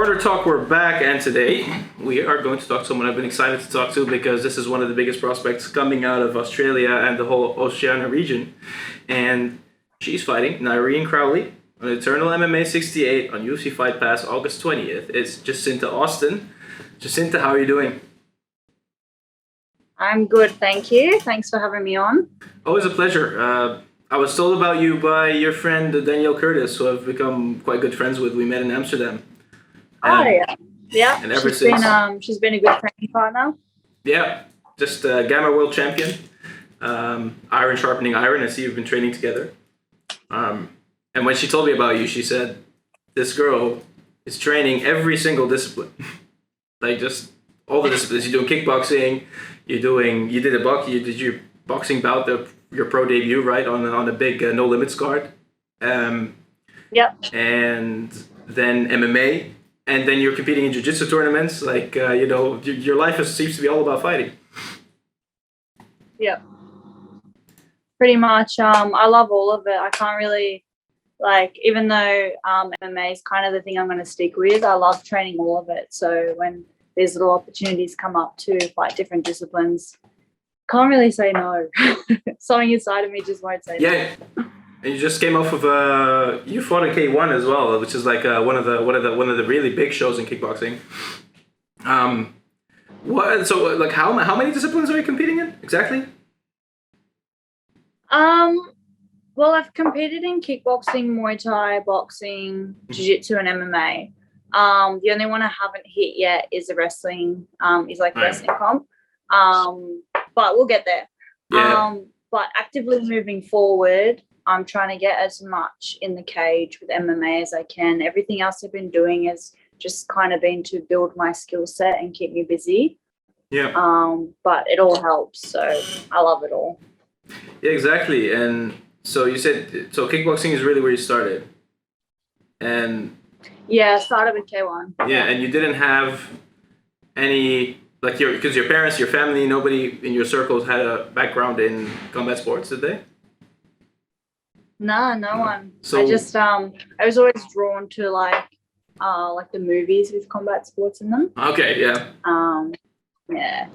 Corner Talk, we're back, and today we are going to talk to someone I've been excited to talk to because this is one of the biggest prospects coming out of Australia and the whole Oceania region. And she's fighting Nyreen Crowley on Eternal MMA 68 on UFC Fight Pass August 20th. It's Jacinta Austin. Jacinta, how are you doing? I'm good, thank you. Thanks for having me on. Always a pleasure. I was told about you by your friend Danielle Curtis, who I've become quite good friends with. We met in Amsterdam. Yeah. And ever she's since, she's been a good training partner. yeah, just Gamma World Champion, iron sharpening iron. I see you've been training together. And when she told me about you, she said, "This girl is training every single discipline, like just all the disciplines. You're doing kickboxing, you did your boxing bout, your pro debut, right, on a big No Limits card. Yep. And then MMA." And then you're competing in jiu-jitsu tournaments, like, your life seems to be all about fighting. Yeah. Pretty much. I love all of it. I can't really, even though MMA is kind of the thing I'm going to stick with, I love training all of it. So when these little opportunities come up to fight different disciplines, can't really say no. Something inside of me just won't say no. Yeah. And you just came off of you fought in K1 as well, which is like one of the really big shows in kickboxing. How many disciplines are you competing in exactly? Well, I've competed in kickboxing, Muay Thai, boxing, jiu-jitsu, and MMA. The only one I haven't hit yet is the wrestling. Wrestling comp. But we'll get there. Yeah. But actively moving forward, I'm trying to get as much in the cage with MMA as I can. Everything else I've been doing has just kind of been to build my skill set and keep me busy. Yeah. But it all helps, so I love it all. Yeah, exactly. And so you said, kickboxing is really where you started. And yeah, I started with K1. Yeah, and you didn't have any, because your parents, your family, nobody in your circles had a background in combat sports, did they? No one. So, I just I was always drawn to the movies with combat sports in them. Okay, yeah. Yeah.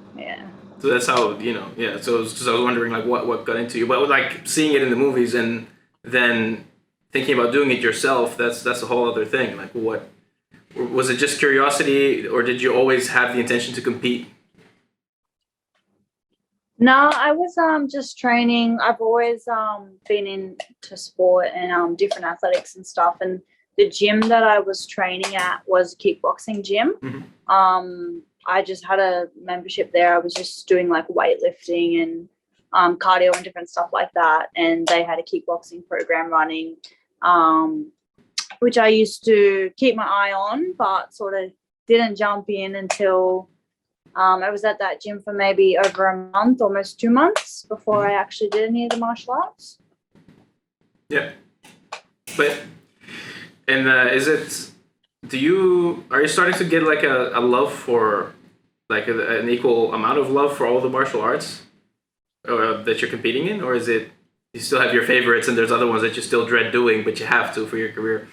So that's how, yeah. So I was wondering what got into you, but seeing it in the movies and then thinking about doing it yourself, that's a whole other thing. What was it? Just curiosity, or did you always have the intention to compete? No, I was just training. I've always been into sport and different athletics and stuff. And the gym that I was training at was a kickboxing gym. Mm-hmm. I just had a membership there. I was just doing weightlifting and cardio and different stuff like that. And they had a kickboxing program running, which I used to keep my eye on, but sort of didn't jump in until I was at that gym for maybe over a month, almost 2 months before I actually did any of the martial arts. Yeah. But, and are you starting to get a love for, an equal amount of love for all the martial arts that you're competing in? Or is it, you still have your favorites and there's other ones that you still dread doing, but you have to for your career?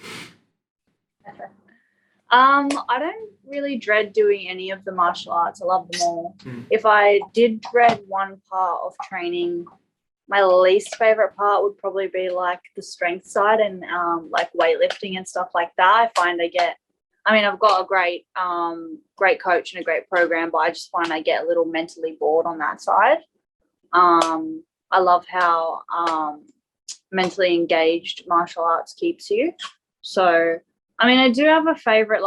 I don't really dread doing any of the martial arts. I love them all. Mm. If I did dread one part of training, my least favorite part would probably be the strength side and weightlifting and stuff like that. I find I've got a great coach and a great program, but I just find I get a little mentally bored on that side. I love how mentally engaged martial arts keeps you. So I do have a favorite.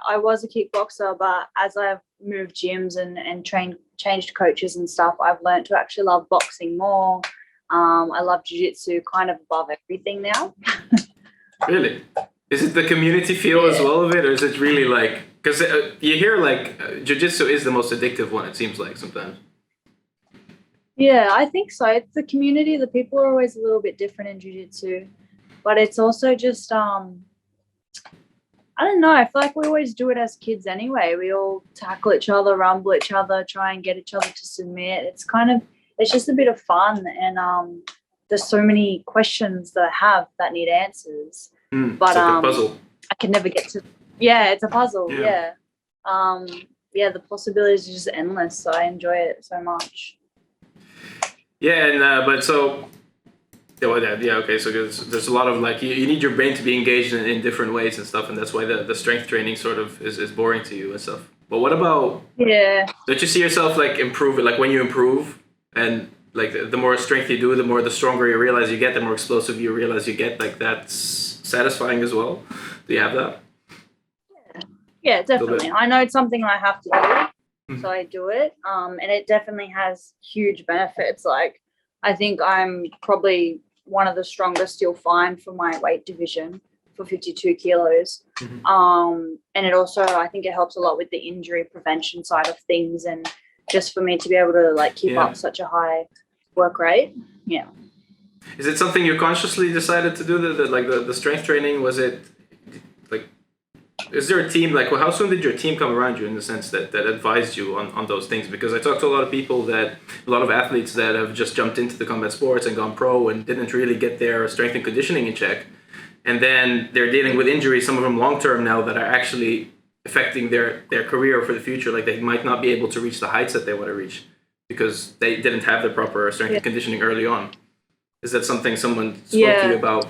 I was a kickboxer, but as I've moved gyms and changed coaches and stuff, I've learned to actually love boxing more. I love jiu-jitsu kind of above everything now. Really? Is it the community feel as well of it, or is it really because you hear jiu-jitsu is the most addictive one, it seems like sometimes. Yeah, I think so. It's the community. The people are always a little bit different in jiu-jitsu, but it's also just I don't know. I feel like we always do it as kids anyway. We all tackle each other, rumble each other, try and get each other to submit. It's just a bit of fun. And there's so many questions that I have that need answers. But it's like a puzzle. I can never get to, Yeah, it's a puzzle. Yeah. Yeah. Um, yeah, the possibilities are just endless. So I enjoy it so much. Yeah, and but so yeah, well, yeah, okay. So there's a lot of like you need your brain to be engaged in different ways and stuff, and that's why the strength training sort of is boring to you and stuff. But what about, Yeah. don't you see yourself like improving, like when you improve and like the more strength you do, the stronger you realize you get, the more explosive you realize you get. Like that's satisfying as well. Do you have that? Yeah, A little definitely. bit. I know it's something I have to do, Mhm. so I do it. And it definitely has huge benefits. Like, I think I'm probably one of the strongest you'll find for my weight division for 52 kilos. Mhm. And it also, I think it helps a lot with the injury prevention side of things, and just for me to be able to like keep Yeah. up such a high work rate. Yeah. Is it something you consciously decided to do? The strength training, was it like? Is there a team, like, well, how soon did your team come around you in the sense that advised you on those things? Because I talked to a lot of people a lot of athletes that have just jumped into the combat sports and gone pro and didn't really get their strength and conditioning in check. And then they're dealing with injuries, some of them long term now, that are actually affecting their career for the future. Like they might not be able to reach the heights that they want to reach because they didn't have the proper strength and conditioning early on. Is that something someone spoke to you about?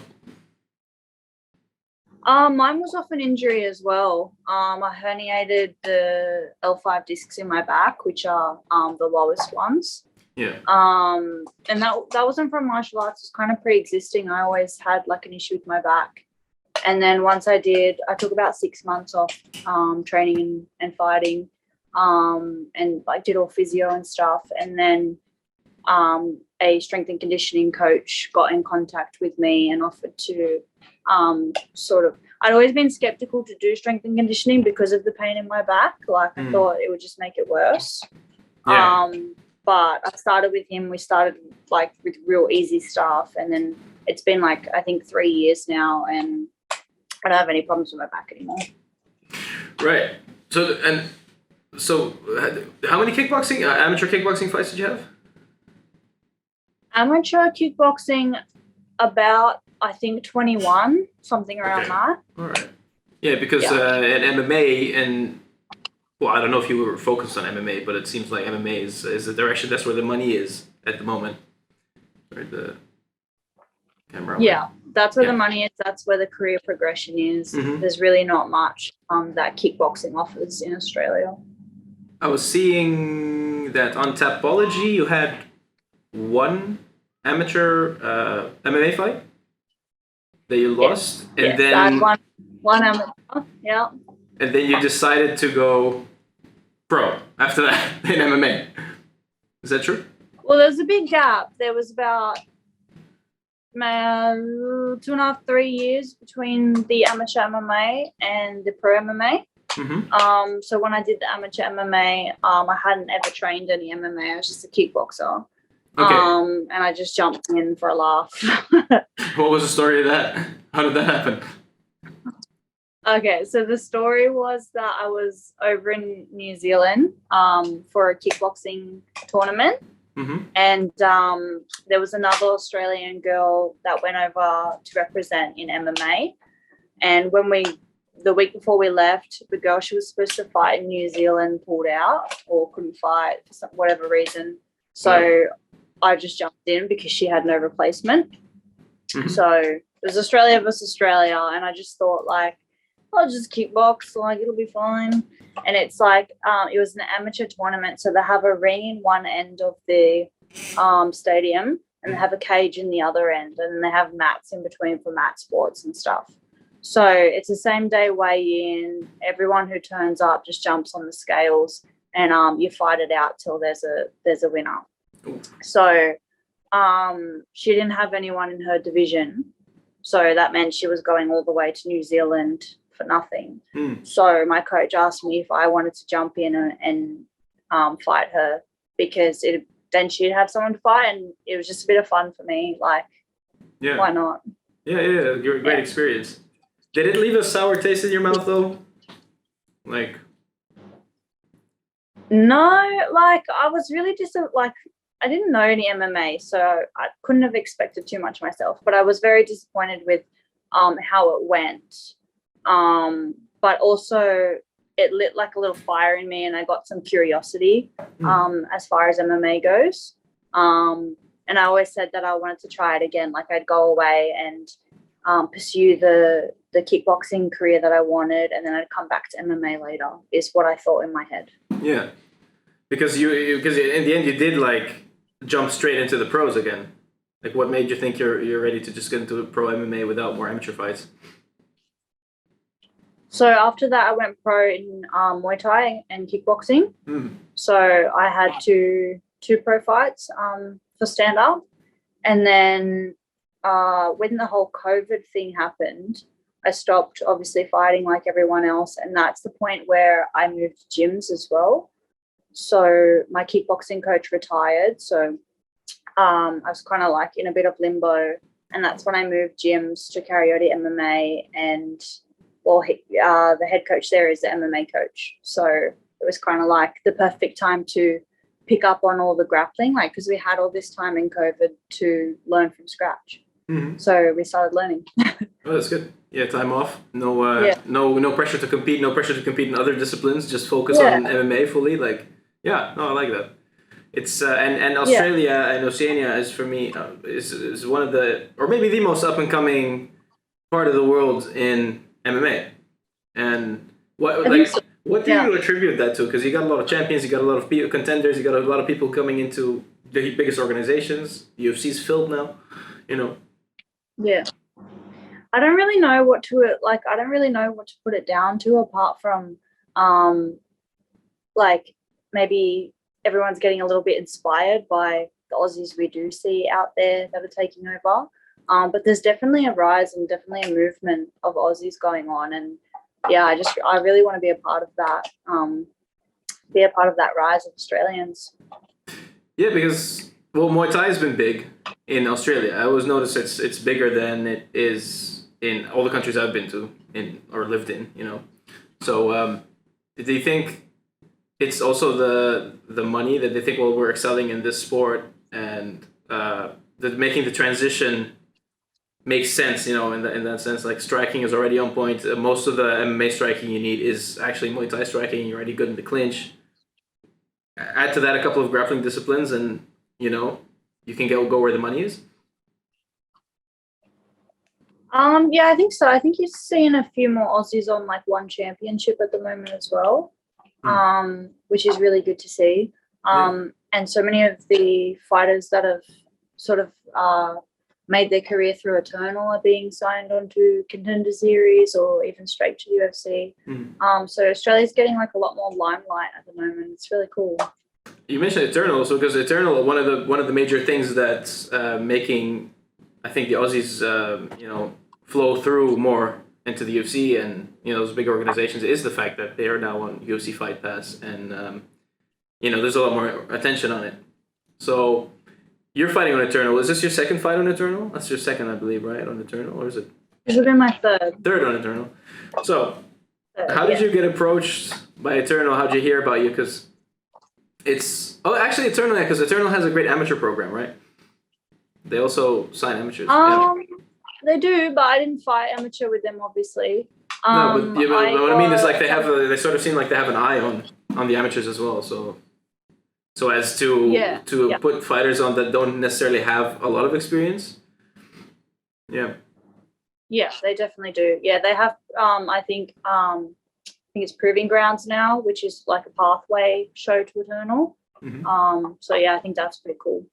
Mine was off an injury as well. I herniated the L5 discs in my back, which are the lowest ones. Yeah. And that wasn't from martial arts. It's kind of pre-existing. I always had like an issue with my back. And then once I took about 6 months off training and fighting, and like did all physio and stuff. And then a strength and conditioning coach got in contact with me and offered to I'd always been skeptical to do strength and conditioning because of the pain in my back. Like I thought it would just make it worse. Yeah. But I started with him. We started like with real easy stuff, and then it's been like I think 3 years now, and I don't have any problems with my back anymore. Right. So how many kickboxing, amateur kickboxing fights did you have? Amateur kickboxing, about I think 21, something around that. All right. Yeah, because in MMA, and well, I don't know if you were focused on MMA, but it seems like MMA is the direction. That's where the money is at the moment. Right, the camera. Yeah, that's where the money is. That's where the career progression is. There's really not much that kickboxing offers in Australia. I was seeing that on Tapology you had one amateur MMA fight that you lost, and then I had one amateur. Yeah. And then you decided to go pro after that in MMA. Is that true? Well, there's a big gap. There was about 2.5, 3 years between the amateur MMA and the pro MMA. So when I did the amateur MMA, I hadn't ever trained any MMA. I was just a kickboxer. Okay. And I just jumped in for a laugh. What was the story of that? How did that happen? Okay, so the story was that I was over in New Zealand for a kickboxing tournament. And there was another Australian girl that went over to represent in MMA. And the week before we left, the girl she was supposed to fight in New Zealand pulled out or couldn't fight for whatever reason. So I just jumped in because she had no replacement. So it was Australia versus Australia, and I just thought like, I'll just kickbox, like it'll be fine. And it's like it was an amateur tournament, so they have a ring in one end of the stadium, and they have a cage in the other end, and they have mats in between for mat sports and stuff. So it's the same day weigh-in. Everyone who turns up just jumps on the scales, and you fight it out till there's a winner. So she didn't have anyone in her division, so that meant she was going all the way to New Zealand for nothing. So my coach asked me if I wanted to jump in and fight her, because then she'd have someone to fight, and it was just a bit of fun for me. Like, why not? Yeah, great experience. Did it leave a sour taste in your mouth though? Like, no, like I was really just like, I didn't know any MMA, so I couldn't have expected too much myself. But I was very disappointed with how it went. but also it lit like a little fire in me, and I got some curiosity as far as MMA goes. And I always said that I wanted to try it again. Like I'd go away and pursue the kickboxing career that I wanted, and then I'd come back to MMA later. Is what I thought in my head. Yeah, because because in the end you did like jump straight into the pros again. Like, what made you think you're ready to just get into pro MMA without more amateur fights? So after that, I went pro in Muay Thai and kickboxing. So I had two pro fights for stand up, and then when the whole COVID thing happened, I stopped obviously fighting like everyone else, and that's the point where I moved gyms as well. So my kickboxing coach retired, so I was kind of like in a bit of limbo, and that's when I moved gyms to Karaoke MMA, and the head coach there is the MMA coach, so it was kind of like the perfect time to pick up on all the grappling, like because we had all this time in COVID to learn from scratch. So we started learning. Oh, that's good. Yeah, time off. No pressure to compete. No pressure to compete in other disciplines. Just focus on MMA fully. Like, yeah, no, I like that. It's and Australia and Oceania is for me is one of the, or maybe the most up and coming part of the world in MMA. And what do you attribute that to? Because you got a lot of champions, you got a lot of contenders, you got a lot of people coming into the biggest organizations. UFC's filled now, you know. Yeah, I don't really know what to put it down to, apart from like maybe everyone's getting a little bit inspired by the Aussies we do see out there that are taking over. But there's definitely a rise and definitely a movement of Aussies going on, and yeah, I really want to be a part of that. Be a part of that rise of Australians. Yeah, because Muay Thai has been big in Australia. I always notice it's bigger than it is in all the countries I've been to or lived in. You know, so do you think it's also the money that they think, well, we're excelling in this sport, and that making the transition makes sense, you know, in that sense, like striking is already on point. Most of the MMA striking you need is actually Muay Thai striking. You're already good in the clinch. Add to that a couple of grappling disciplines, and you know you can go where the money is. Yeah, I think so. I think you're seeing a few more Aussies on like one championship at the moment as well, which is really good to see. And so many of the fighters that have sort of made their career through Eternal are being signed onto Contender Series or even straight to UFC. So Australia's getting like a lot more limelight at the moment. It's really cool. You mentioned Eternal, so because Eternal, one of the major things that's making, I think, the Aussies, you know, flow through more into the UFC and, you know, those big organizations is the fact that they are now on UFC Fight Pass, and you know, there's a lot more attention on it. So you're fighting on Eternal. Is this your second fight on Eternal? That's your second, I believe, right, on Eternal, or is it? This will be my third. Third on Eternal. So how did you get approached by Eternal? How'd you hear about you? Because actually Eternal, yeah, because Eternal has a great amateur program, right? They also sign amateurs. They do, but I didn't fight amateur with them, obviously. No, but what I mean is like they sort of seem like they have an eye on the amateurs as well. So as to put fighters on that don't necessarily have a lot of experience. Yeah. Yeah, they definitely do. Yeah, they have. I think it's Proving Grounds now, which is like a pathway show to Eternal. So yeah, I think that's pretty cool.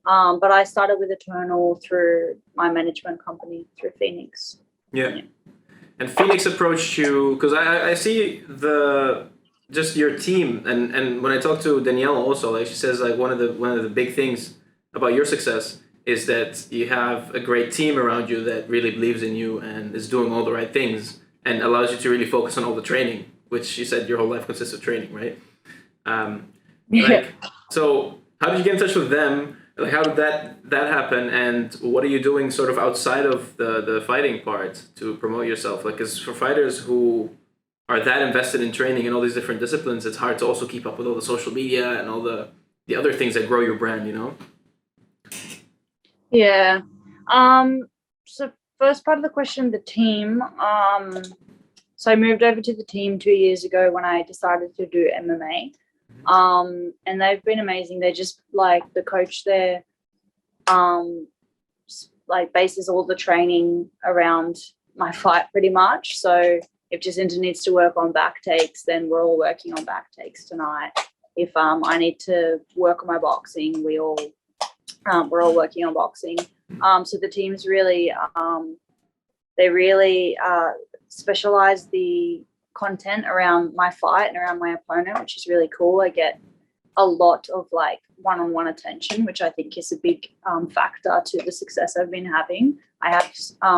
But I started with Eternal through my management company, through Phoenix. Yeah. And Phoenix approached you because I see just your team, and when I talk to Danielle also, like she says, like one of the big things about your success is that you have a great team around you that really believes in you and is doing all the right things and allows you to really focus on all the training, which she said your whole life consists of training, right? So how did you get in touch with them? Like, how did that happen, and what are you doing sort of outside of the fighting part to promote yourself? Like, because for fighters who are that invested in training and all these different disciplines, it's hard to also keep up with all the social media and all the other things that grow your brand, you know? Yeah. So first part of the question, the team. So I moved over to the team 2 years ago when I decided to do MMA. And they've been amazing. They're just like the coach there, like bases all the training around my fight pretty much. So if Jacinta needs to work on back takes, then we're all working on back takes tonight. If I need to work on my boxing, we're all working on boxing. So the teams really they really specialize the content around my fight and around my opponent, which is really cool. I get a lot of like one-on-one attention, which I think is a big factor to the success I've been having. I have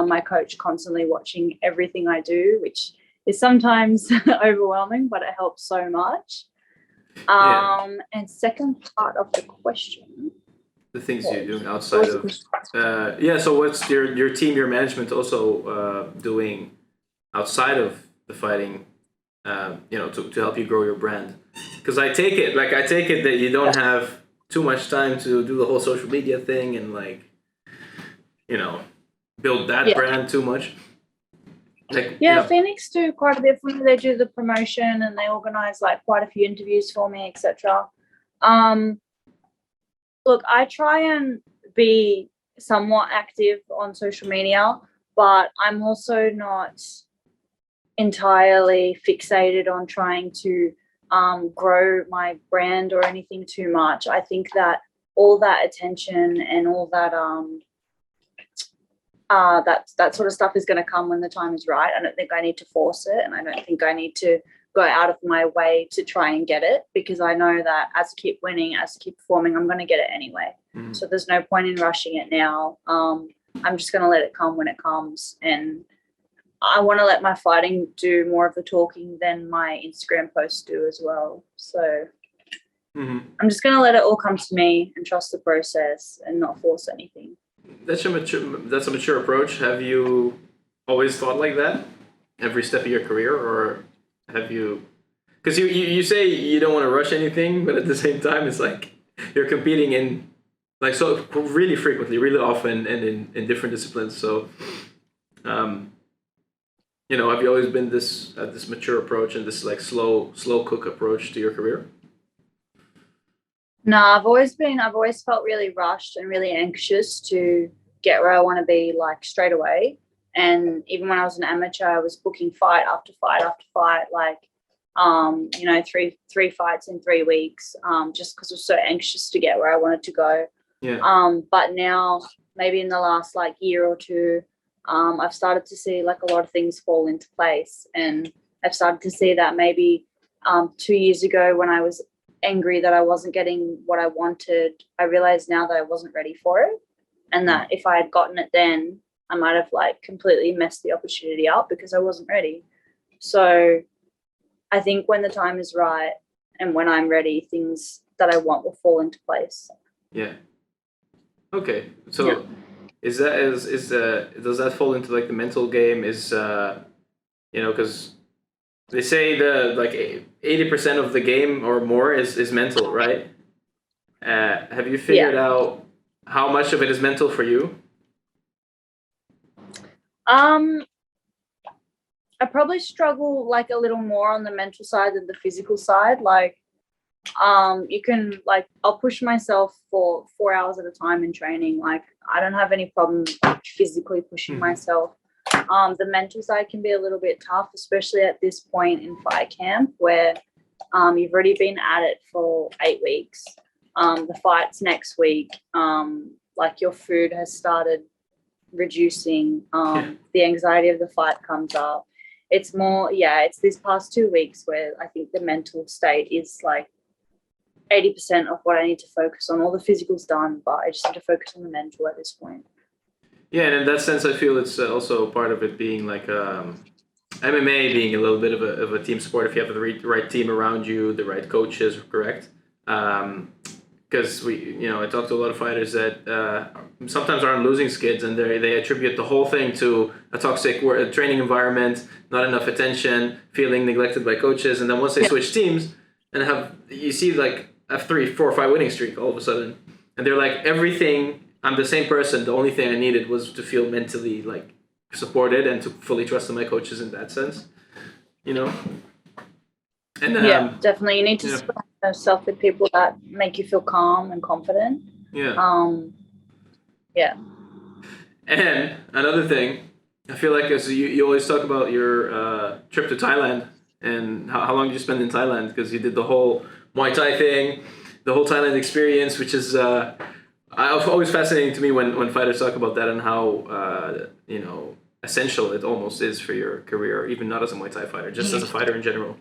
my coach constantly watching everything I do, which is sometimes overwhelming, but it helps so much. And second part of the question, the things you're doing outside of so what's your team, your management also doing outside of the fighting, to help you grow your brand? Because I take it that you don't have too much time to do the whole social media thing and build that brand too much. Phoenix do quite a bit for me. They do the promotion and they organize like quite a few interviews for me, etc. Look, I try and be somewhat active on social media, but I'm also not entirely fixated on trying to grow my brand or anything too much. I think that all that attention and all that that sort of stuff is going to come when the time is right. I don't think I need to force it, and I don't think I need to go out of my way to try and get it, because I know that as I keep winning, as I keep performing, I'm going to get it anyway. So there's no point in rushing it now. I'm just going to let it come when it comes, and I want to let my fighting do more of the talking than my Instagram posts do as well. So I'm just going to let it all come to me and trust the process and not force anything. That's a mature approach. Have you always thought like that every step of your career, or have you? Because you say you don't want to rush anything, but at the same time, it's like you're competing in so really frequently, really often, and in different disciplines. So, have you always been this mature approach and this like slow cook approach to your career? No, I've always felt really rushed and really anxious to get where I want to be like straight away. And even when I was an amateur, I was booking fight after fight after fight, like, three fights in 3 weeks, just because I was so anxious to get where I wanted to go. Yeah. But now, maybe in the last like year or two, I've started to see like a lot of things fall into place, and I've started to see that maybe 2 years ago when I was angry that I wasn't getting what I wanted, I realized now that I wasn't ready for it, and that if I had gotten it then, I might have like completely messed the opportunity up because I wasn't ready. So I think when the time is right and when I'm ready, things that I want will fall into place. Yeah. Okay. So does that fall into like the mental game? Because they say the like 80% of the game or more is mental, right? Have you figured out how much of it is mental for you? I probably struggle like a little more on the mental side than the physical side. Like, you can like, I'll push myself for 4 hours at a time in training. Like, I don't have any problem physically pushing myself. The mental side can be a little bit tough, especially at this point in fight camp where you've already been at it for 8 weeks. The fight's next week. Like, your food has started reducing. The anxiety of the fight comes up. It's more, it's these past 2 weeks where I think the mental state is like 80% of what I need to focus on. All the physical's done, but I just need to focus on the mental at this point. Yeah, and in that sense, I feel it's also part of it being like MMA being a little bit of a team sport. If you have the right team around you, the right coaches, correct? Because I talk to a lot of fighters that sometimes are on losing skids, and they attribute the whole thing to a toxic training environment, not enough attention, feeling neglected by coaches, and then once they switch teams and you see like a 3, 4, 5 winning streak all of a sudden, and they're like, everything. I'm the same person. The only thing I needed was to feel mentally like supported and to fully trust in my coaches in that sense. you know. And Yeah, definitely. You need to yeah, surround yourself with people that make you feel calm and confident. yeah. Yeah. And another thing, I feel like as you always talk about your trip to Thailand and how long did you spend in Thailand, because you did the whole Muay Thai thing, the whole Thailand experience, which is always fascinating to me when fighters talk about that and how essential it almost is for your career, even not as a Muay Thai fighter, just as a fighter in general.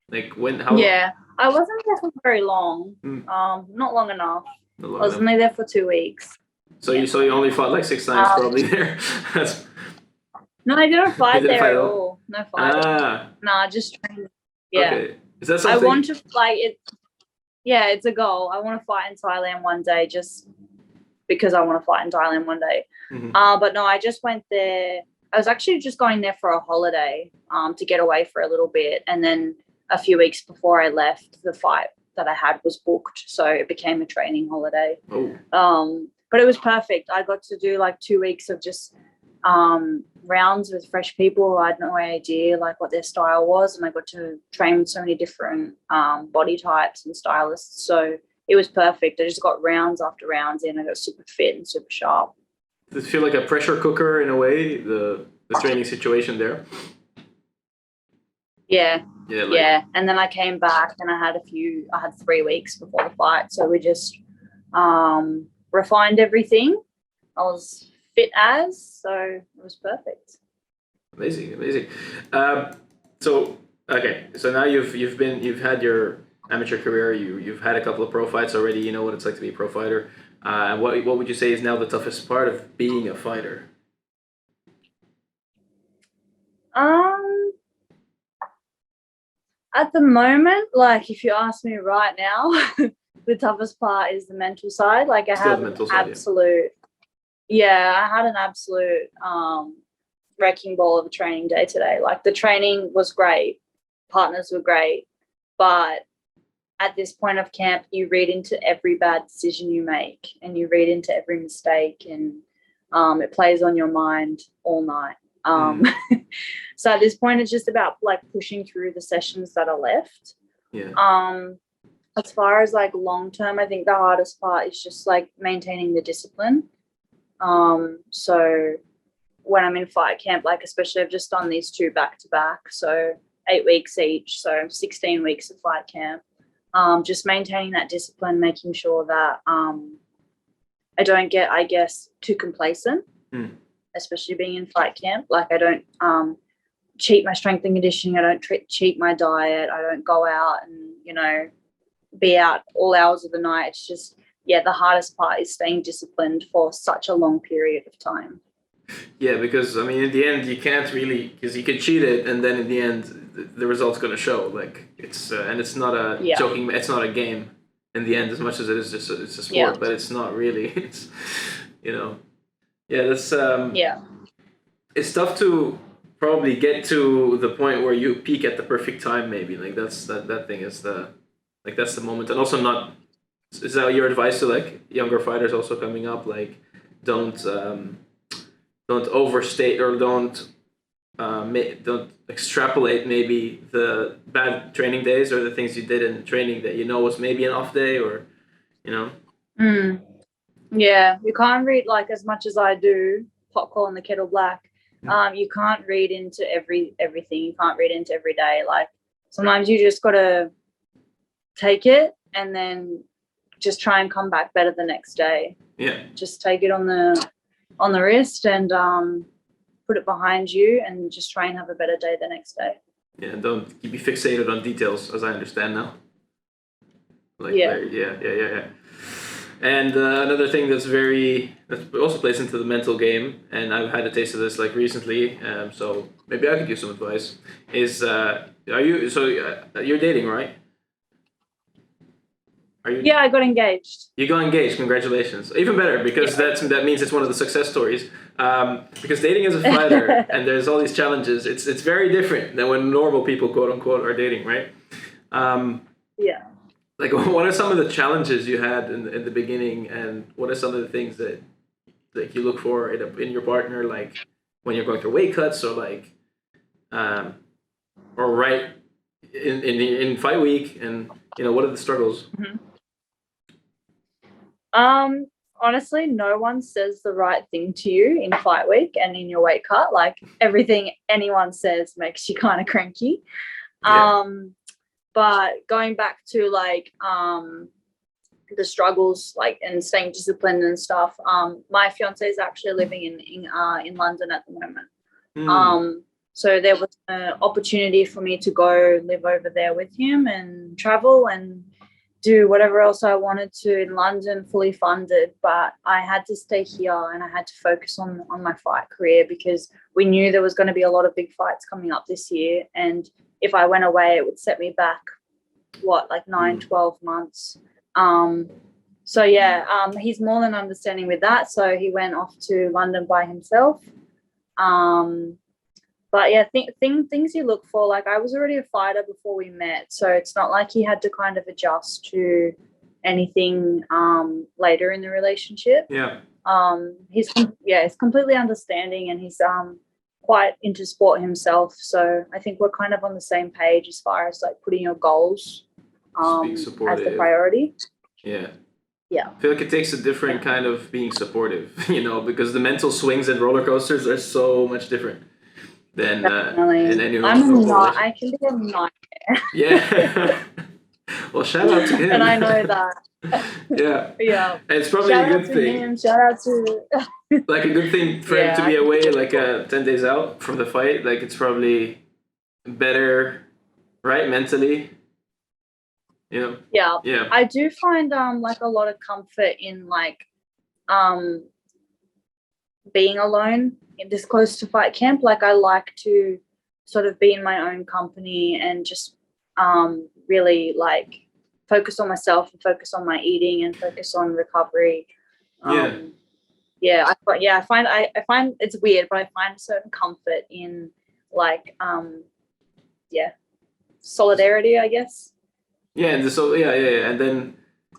Like how Yeah. I wasn't there for very long. mm, Not long enough. not I long was enough. only there for 2 weeks. So Yeah. you only fought like 6 times Um, probably there. That's, no, I didn't you fight didn't there fight at at all. all. No fighting. Ah, Nah, just training. Yeah. okay. Is that I something? want to like it. Yeah, it's a goal. I want to fight in Thailand one day, just because I want to fight in Thailand one day. Mhm. But no, I just went there. I was actually just going there for a holiday, to get away for a little bit, and then a few weeks before I left, the fight that I had was booked, so it became a training holiday. Oh, But it was perfect. I got to do like 2 weeks of just rounds with fresh people. I had no idea like what their style was, and I got to train with so many different body types and stylists. So it was perfect. I just got rounds after rounds in. I got super fit and super sharp. does it feel like a pressure cooker in a way, the training situation there? Yeah, Yeah, like yeah. And then I came back and I had 3 weeks before the fight. So we just refined everything. I was fit so it was perfect. amazing, amazing. So okay, so now you've had your amateur career. You've had a couple of pro fights already. You know what it's like to be a pro fighter. What would you say is now the toughest part of being a fighter? Um, at the moment, like if you ask me right now, the toughest part is the mental side. Like I Still had the an mental side, yeah. absolute, I had an absolute wrecking ball of a training day today. Like the training was great, partners were great, but at this point of camp, you read into every bad decision you make, and you read into every mistake, and it plays on your mind all night. So at this point, it's just about like pushing through the sessions that are left. Yeah. As far as like long term, I think the hardest part is just like maintaining the discipline. So when I'm in fight camp, like especially I've just done these 2 back to back, so 8 weeks each, so 16 weeks of fight camp. Just maintaining that discipline, making sure that I don't get, I guess, too complacent, especially being in fight camp. Like I don't cheat my strength and conditioning. I don't cheat my diet. I don't go out and, be out all hours of the night. It's just, the hardest part is staying disciplined for such a long period of time. Yeah, because I mean, in the end, you can't really, because you can cheat it, and then in the end, the result's going to show. Like it's and it's not a joking. It's not a game. In the end, as much as it is, just it's a sport, but it's not really. It's that's It's tough to probably get to the point where you peak at the perfect time. Maybe like that thing is that's the moment, and also not. Is that your advice to like younger fighters also coming up? Like, don't overstate or don't extrapolate maybe the bad training days or the things you did in training that was maybe an off day or. Yeah, you can't read like as much as I do pot calling the kettle black. You can't read into everything. You can't read into every day. Like sometimes you just gotta take it and then just try and come back better the next day. Yeah. Just take it on the wrist and put it behind you and just try and have a better day the next day. Yeah, and don't be fixated on details, as I understand now. Like, yeah. And another thing that also plays into the mental game, and I've had a taste of this like recently, so maybe I could give some advice. Is you're dating, right? Are you? Yeah, I got engaged. You got engaged. Congratulations! Even better, because that means it's one of the success stories. Because dating as a fighter and there's all these challenges. It's very different than when normal people, quote unquote, are dating, right? Yeah. Like, what are some of the challenges you had in the beginning, and what are some of the things that like you look for in your partner, like when you're going through weight cuts or like, or right in fight week, and what are the struggles? Honestly, no one says the right thing to you in fight week and in your weight cut. Like everything anyone says makes you kind of cranky. Yeah. But going back to like the struggles, like, and staying disciplined and stuff. My fiance is actually living in London at the moment. So there was an opportunity for me to go live over there with him and travel and do whatever else I wanted to in London, fully funded. But I had to stay here and I had to focus on my fight career, because we knew there was going to be a lot of big fights coming up this year. And if I went away, it would set me back, 9-12 months. So yeah, he's more than understanding with that. So he went off to London by himself. But yeah, things you look for, like I was already a fighter before we met, so it's not like he had to kind of adjust to anything later in the relationship. Yeah. He's completely understanding, and he's quite into sport himself. So I think we're kind of on the same page as far as like putting your goals as the priority. Yeah. Yeah. I feel like it takes a different kind of being supportive, because the mental swings and roller coasters are so much different than in any I can be a nightmare. Yeah. Well, shout out to him. And I know that. Yeah. Yeah. And it's probably a good thing. Shout out to like a good thing for him to be away, like 10 days out from the fight. Like it's probably better, right? Mentally. Yeah. I do find like a lot of comfort in like being alone in this close to fight camp. Like I like to sort of be in my own company and just really like focus on myself and focus on my eating and focus on recovery. I find it's weird, but I find a certain comfort in like solidarity, I guess. Yeah, and and then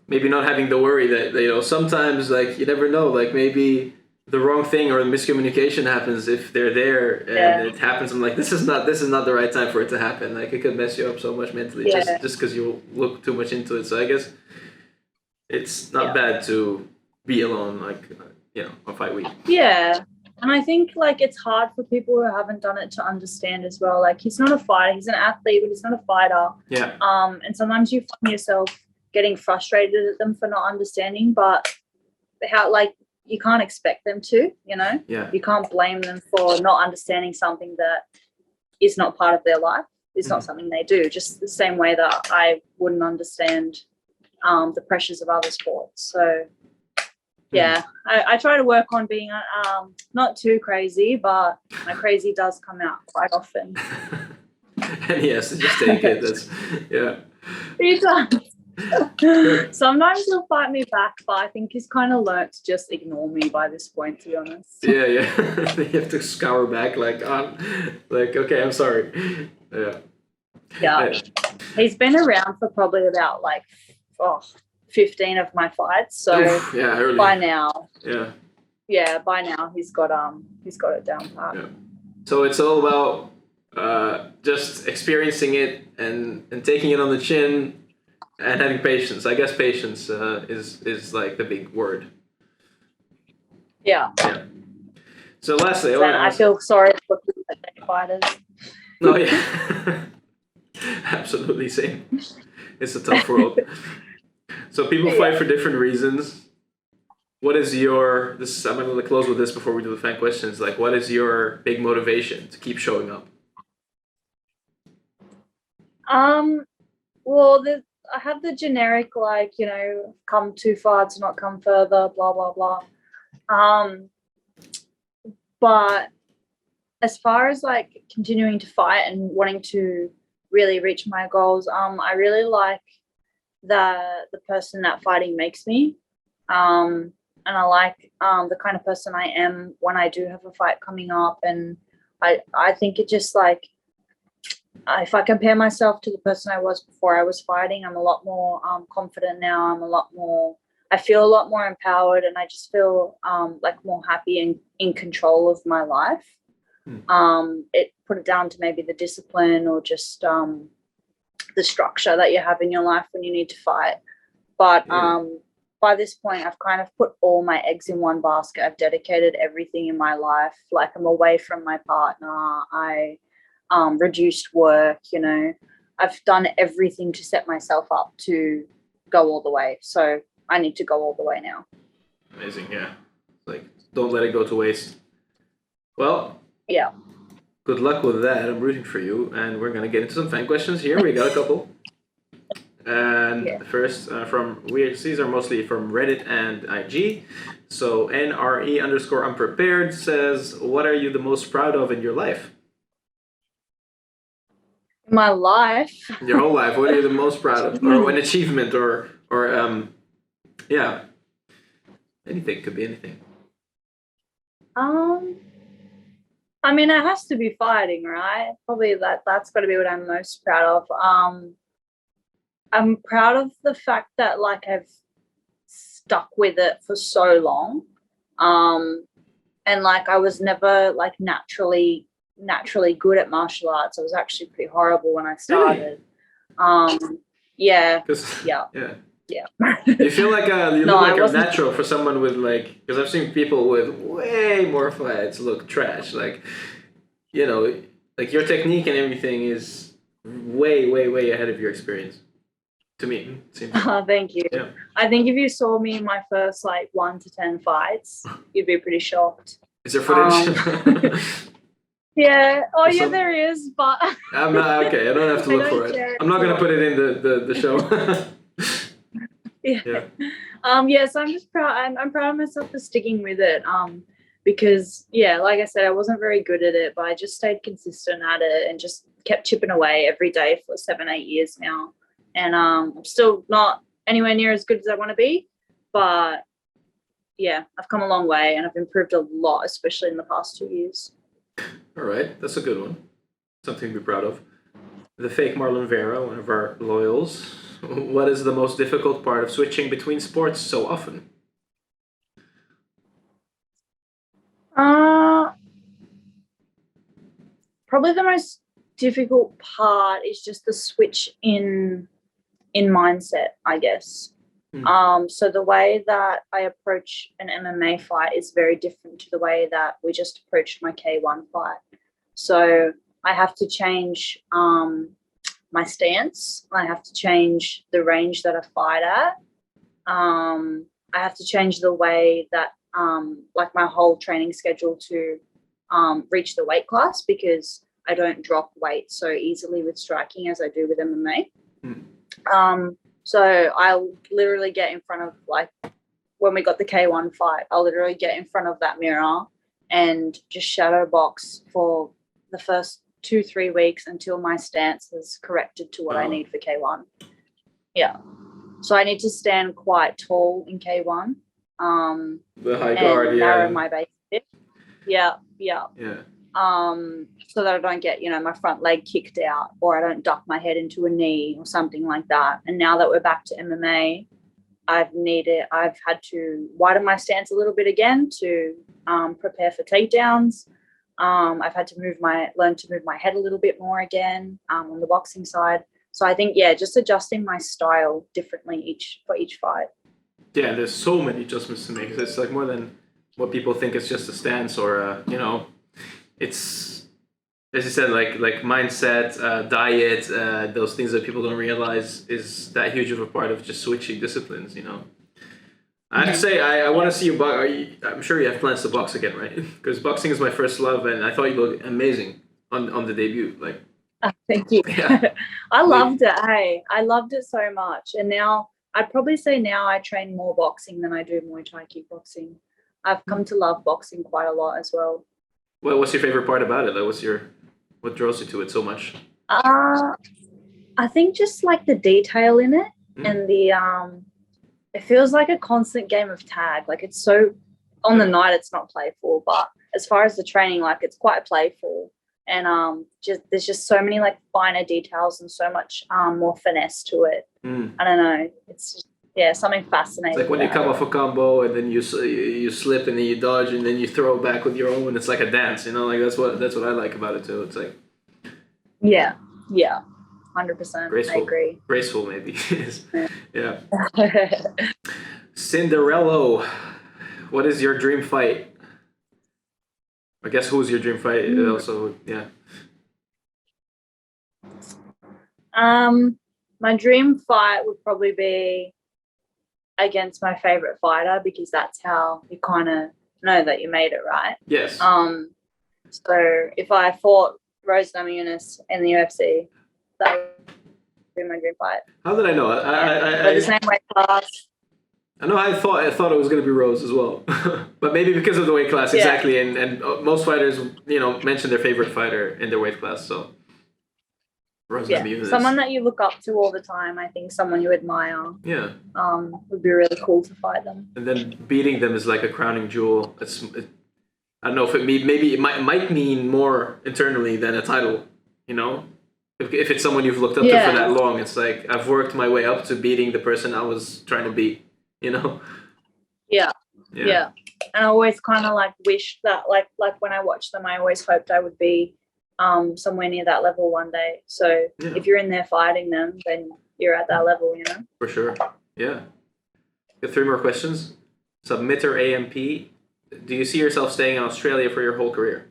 maybe not having the worry that sometimes like you never know, like maybe the wrong thing or the miscommunication happens if they're there and it happens. I'm like, this is not the right time for it to happen. Like it could mess you up so much mentally just because you look too much into it. So I guess it's not bad to be alone, like on fight week. Yeah. And I think like it's hard for people who haven't done it to understand as well. Like he's not a fighter, he's an athlete, but he's not a fighter. Yeah. And sometimes you find yourself getting frustrated at them for not understanding, but how like you can't expect them to, Yeah. You can't blame them for not understanding something that is not part of their life. It's not something they do. Just the same way that I wouldn't understand the pressures of other sports. So yeah, I try to work on being not too crazy, but my crazy does come out quite often. And yes, just take it. That's He does. Sometimes he'll fight me back, but I think he's kind of learnt to just ignore me by this point, to be honest. Yeah. You have to scour back, like okay, I'm sorry. Yeah. He's been around for probably about 15 of my fights, so early. By now by now he's got it down pat. So it's all about just experiencing it and taking it on the chin and having patience. I guess patience is like the big word. Yeah. So lastly, I feel sorry for fighters. No, yeah. Absolutely same. It's a tough world. So people fight for different reasons. What is I'm going to close with this before we do the fan questions. Like, what is your big motivation to keep showing up? Well, I have the generic, come too far to not come further, blah, blah, blah. But as far as continuing to fight and wanting to really reach my goals, I really like the person that fighting makes me. And I like the kind of person I am when I do have a fight coming up. And I think it just if I compare myself to the person I was before I was fighting, I'm a lot more confident now. I feel a lot more empowered, and I just feel more happy and in control of my life. put it down to maybe the discipline or just the structure that you have in your life when you need to fight. But by this point, I've kind of put all my eggs in one basket. I've dedicated everything in my life. Like, I'm away from my partner. I reduced work, you know. I've done everything to set myself up to go all the way. So I need to go all the way now. Amazing, yeah. Like, don't let it go to waste. Well, yeah. Good luck with that. I'm rooting for you. And we're going to get into some fan questions here. We got a couple. And the first these are mostly from Reddit and IG. So NRE_unprepared says, what are you the most proud of in your life? My life? Your whole life. What are you the most proud of? Or an achievement or anything. Could be anything. I mean, it has to be fighting, right? Probably that's got to be what I'm most proud of. I'm proud of the fact that, like, I've stuck with it for so long. And like, I was never like naturally good at martial arts. I was actually pretty horrible when I started. Yeah. You feel like you look like a natural for someone with, like, because I've seen people with way more fights look trash. Like, you know, like your technique and everything is way, way, way ahead of your experience. To me, it seems. Thank you. Yeah. I think if you saw me in my first like 1 to 10 fights, you'd be pretty shocked. Is there footage? Yeah. Oh, yeah, there is, but I'm not okay. I don't have to look for it. I'm not gonna put it in the show. Yeah. So I'm just proud. I'm proud of myself for sticking with it. Because like I said, I wasn't very good at it, but I just stayed consistent at it and just kept chipping away every day for 7-8 years now. And I'm still not anywhere near as good as I want to be, but yeah, I've come a long way and I've improved a lot, especially in the past 2 years. All right, that's a good one. Something to be proud of. The fake Marlon Vera, one of our loyals. What is the most difficult part of switching between sports so often? Probably the most difficult part is just the switch in mindset, I guess. So the way that I approach an MMA fight is very different to the way that we just approached my K1 fight. So I have to change my stance. I have to change the range that I fight at. I have to change the way that like my whole training schedule to reach the weight class, because I don't drop weight so easily with striking as I do with MMA. So I'll literally get in front of, like, when we got the K1 fight, I'll literally get in front of that mirror and just shadow box for the first 2-3 weeks until my stance is corrected to what I need for K1. Yeah. So I need to stand quite tall in K1. The high guard, narrow my base a bit. Yeah. So that I don't get, my front leg kicked out, or I don't duck my head into a knee or something like that. And now that we're back to MMA, I've had to widen my stance a little bit again to prepare for takedowns. I've had to learn to move my head a little bit more again on the boxing side. So I think, just adjusting my style differently for each fight. Yeah, there's so many adjustments to make. It's like more than what people think. It's just a stance, or it's, as you said, like mindset, diet, those things that people don't realize is that huge of a part of just switching disciplines. I have to say, I want to see you box. I'm sure you have plans to box again, right? Because boxing is my first love, and I thought you looked amazing on the debut. Like, thank you. Yeah. I loved it. Hey, I loved it so much, and now I'd probably say now I train more boxing than I do Muay Thai kickboxing. I've come to love boxing quite a lot as well. Well, what's your favorite part about it? Like, what draws you to it so much? I think just like the detail in it, and the it feels like a constant game of tag. Like, it's so, on the night it's not playful, but as far as the training, like, it's quite playful, and there's just so many like finer details and so much more finesse to it. I don't know. something fascinating. It's like when you come off a combo and then you slip and then you dodge and then you throw it back with your own. It's like a dance, you know. Like that's what I like about it too. It's like 100%. Graceful. I agree. Graceful, maybe. Yeah. Cinderella, what is your dream fight? I guess who's your dream fight? Also, yeah. My dream fight would probably be against my favorite fighter, because that's how you kind of know that you made it, right? Yes. So if I fought Rose Namajunas in the UFC, that would be my dream fight. How did I know? But the same weight class. I know. I thought it was going to be Rose as well, but maybe because of the weight class, exactly. And most fighters, mention their favorite fighter in their weight class. So Rose Namajunas. Someone that you look up to all the time. I think someone you admire. Yeah. Would be really cool to fight them. And then beating them is like a crowning jewel. I don't know if it might mean more internally than a title. If it's someone you've looked up to for that long, it's like I've worked my way up to beating the person I was trying to beat. Yeah. And I always kind of like wish that like when I watch them, I always hoped I would be somewhere near that level one day. So if you're in there fighting them, then you're at that level, For sure. Yeah. Got 3 more questions. Submitter AMP. Do you see yourself staying in Australia for your whole career?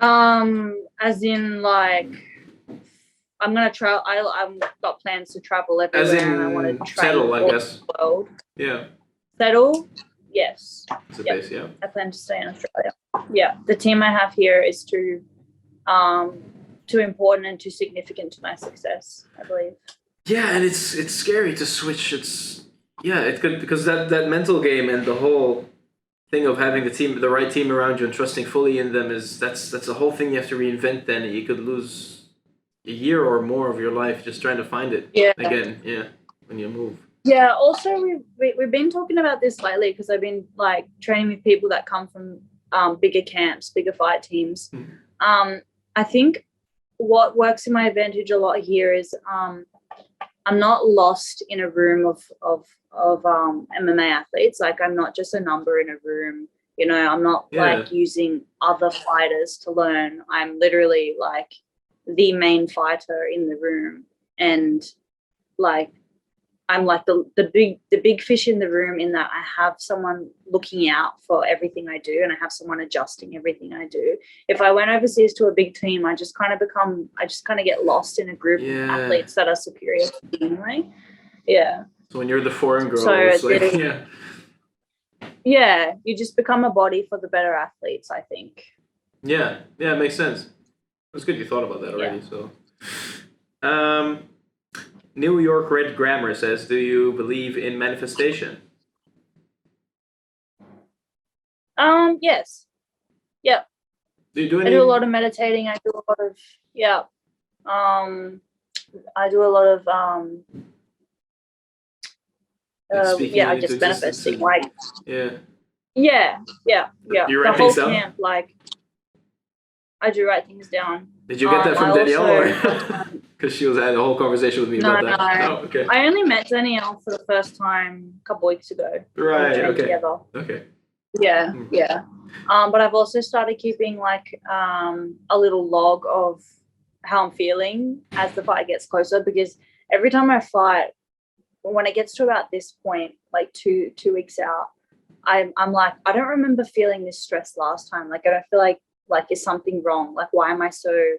As in like I'm gonna travel. I've got plans to travel everywhere, and I want to settle, I guess. The world. Yeah. Settle. Yes. It's a base, yeah. I plan to stay in Australia. Yeah, the team I have here is too important and too significant to my success, I believe. Yeah, and it's scary to switch. It could, because that mental game and the whole thing of having the right team around you and trusting fully in them that's a whole thing you have to reinvent. Then you could lose a year or more of your life just trying to find it again. Yeah, when you move. Yeah. Also, we've been talking about this lately because I've been like training with people that come from bigger camps, bigger fight teams. I think what works in my advantage a lot here is I'm not lost in a room of MMA athletes. Like I'm not just a number in a room. I'm not like using other fighters to learn. I'm literally like the main fighter in the room, and like I'm like the big fish in the room, in that I have someone looking out for everything I do, and I have someone adjusting everything I do. If I went overseas to a big team, I just kind of get lost in a group of athletes that are superior to me anyway. Yeah. So when you're the foreign girl, it's like, you just become a body for the better athletes, I think. Yeah, it makes sense. It's good you thought about that already. So, New York Red Grammar says, do you believe in manifestation? Yes. Yeah. Do you do I do a lot of meditating. I do a lot of I do a lot of I just manifesting like Yeah. You write the whole camp, like I do write things down. Did you get that from Danielle? Because she had a whole conversation with me about that. No. Oh, okay. I only met Danielle for the first time a couple weeks ago. Right. We Okay. Together. Okay. Yeah. But I've also started keeping like a little log of how I'm feeling as the fight gets closer, because every time I fight, when it gets to about this point, like two weeks out, I'm like, I don't remember feeling this stressed last time. Like I don't feel like is something wrong? Like why am I so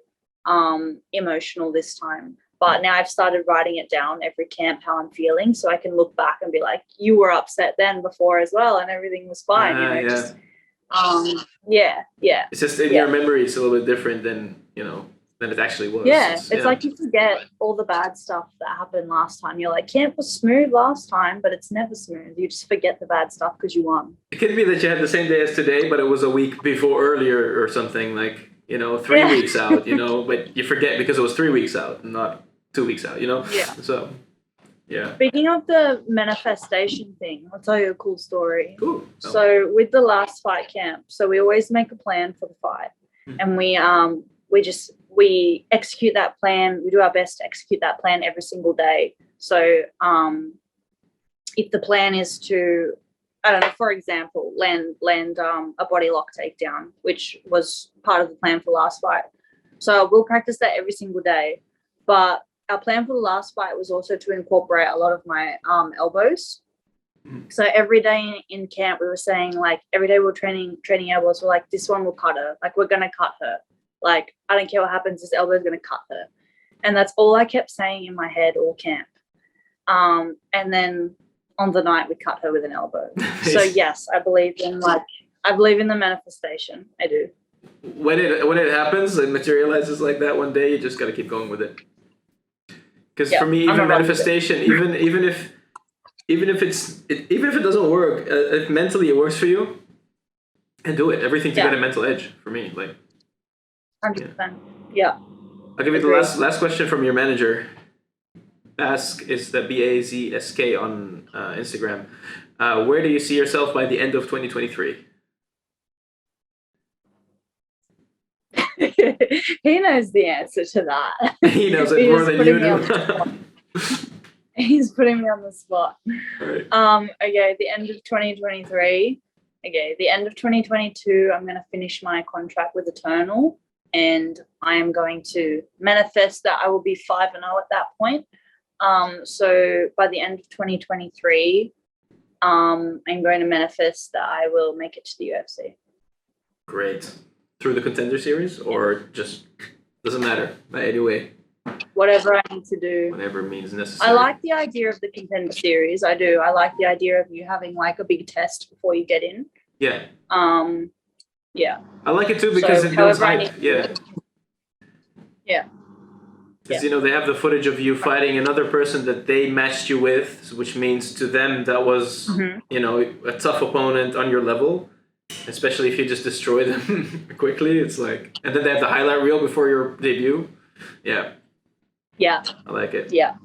emotional this time? But now I've started writing it down every camp how I'm feeling, so I can look back and be like, you were upset then before as well, and everything was fine. Just It's just in your memory, it's a little bit different than it actually was. It's like you forget all the bad stuff that happened last time. You're like, camp was smooth last time, but it's never smooth. You just forget the bad stuff because you won. It could be that you had the same day as today, but it was a week before earlier or something, like 3 weeks out, but you forget because it was 3 weeks out, not 2 weeks out, So, yeah. Speaking of the manifestation thing, I'll tell you a cool story. Cool. So with the last fight camp, so we always make a plan for the fight, and we we execute that plan. We do our best to execute that plan every single day. So if the plan is to, I don't know, for example, land a body lock takedown, which was part of the plan for last fight. So we'll practice that every single day. But our plan for the last fight was also to incorporate a lot of my elbows. So every day in camp, we were saying, like, every day we were training elbows. We're like, this one will cut her. Like, we're going to cut her. Like, I don't care what happens. This elbow is going to cut her. And that's all I kept saying in my head all camp. And then on the night, we cut her with an elbow. So, yes, I believe in the manifestation. I do. When it happens, it materializes like that one day, you just got to keep going with it. Because for me, even manifestation, even if it doesn't work, if mentally it works for you, and do it. Everything to get a mental edge for me. Like, 100%. Yeah. I'll give you the last question from your manager. Ask is the BAZSK on Instagram. Where do you see yourself by the end of 2023? He knows the answer to that. He knows it more than you do. He's putting me on the spot. Right. Okay, the end of 2023. Okay, the end of 2022, I'm going to finish my contract with Eternal, and I am going to manifest that I will be 5-0 at that point. So by the end of 2023, I'm going to manifest that I will make it to the UFC. Great. Through the Contender Series, or just doesn't matter by any way? Whatever I need to do. Whatever means necessary. I like the idea of the Contender Series. I do. I like the idea of you having like a big test before you get in. Yeah. Yeah. I like it too because it builds hype. Yeah. Yeah. Because, they have the footage of you fighting another person that they matched you with, which means to them that was, a tough opponent on your level, especially if you just destroy them quickly. It's like, and then they have the highlight reel before your debut. Yeah. Yeah. I like it. Yeah.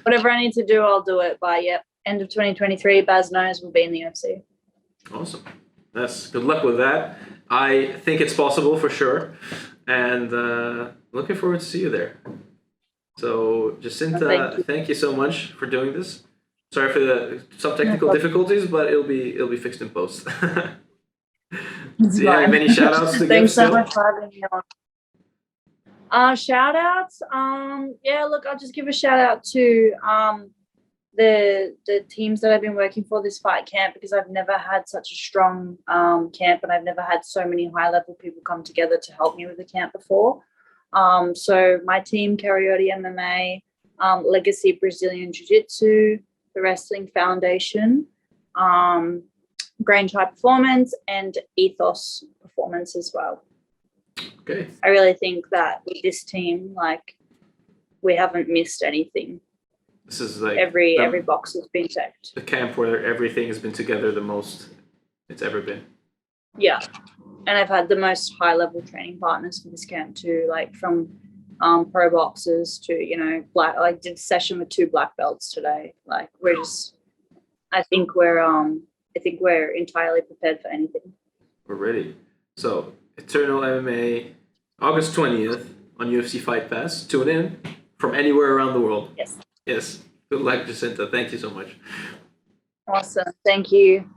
Whatever I need to do, I'll do it by, end of 2023. Baz knows we'll be in the UFC. Awesome. That's good luck with that. I think it's possible for sure. And looking forward to see you there. So, Jacinta, thank you so much for doing this. Sorry for some technical difficulties, but it'll be fixed in post. Do you have any shout outs to give? Thanks so much for having me on. Shout outs. Look, I'll just give a shout out to the teams that I've been working for this fight camp, because I've never had such a strong camp, and I've never had so many high level people come together to help me with the camp before. So my team, Karaoke MMA, Legacy Brazilian Jiu-Jitsu, the Wrestling Foundation, Grange High Performance, and Ethos Performance as well. Okay. I really think that with this team, like, we haven't missed anything. This is like every box has been checked. The camp where everything has been together the most it's ever been. Yeah. And I've had the most high level training partners for this camp too, like from pro boxers to, black. I did a session with 2 black belts today. Like, we're just, I think we're entirely prepared for anything. We're ready. So Eternal MMA, August 20th on UFC Fight Pass. Tune in from anywhere around the world. Yes. Yes. Good luck, Jacinta. Thank you so much. Awesome. Thank you.